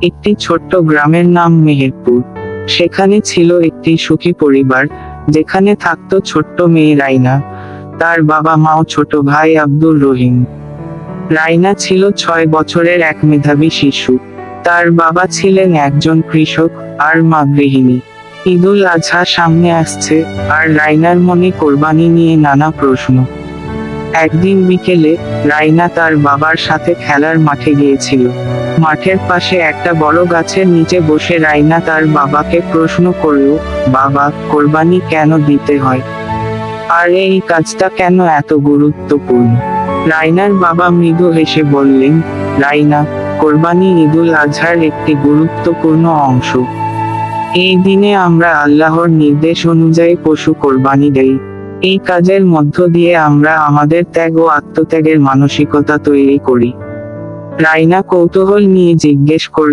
একটি ছোট্ট গ্রামের নাম মেহেরপুর। সেখানে ছিল একটি সুখী পরিবার, যেখানে থাকতো ছোট্ট মেয়ে রাইনা, তার বাবা মা ও ছোট ভাই আব্দুর রহিম। রাইনা ছিল 6 বছরের এক মেধাবী শিশু। তার বাবা ছিলেন একজন কৃষক, আর মা গৃহিণী। ঈদুল আজহা সামনে আসছে, আর রাইনার মনে কোরবানি নিয়ে নানা প্রশ্ন। একদিন বিকেলে রাইনা তার বাবার সাথে খেলার মাঠে গিয়েছিল। মাঠের পাশে একটা বড় গাছের নিচে বসে রাইনা তার বাবাকে প্রশ্ন করল, বাবা, কোরবানি কেন দিতে হয়? আর এই কাজটা কেন এত গুরুত্বপূর্ণ? রাইনার বাবা মৃদু হেসে বললেন, রাইনা, কোরবানি ঈদুল আজহার একটি গুরুত্বপূর্ণ অংশ। এই দিনে আমরা আল্লাহর নির্দেশ অনুযায়ী পশু কোরবানি দেই। এই কাজের মধ্য দিয়ে আমরা আমাদের ত্যাগ ও আত্মত্যাগের মানসিকতা তৈরি করি। রাইনা কৌতূহল নিয়ে জিজ্ঞেস করল,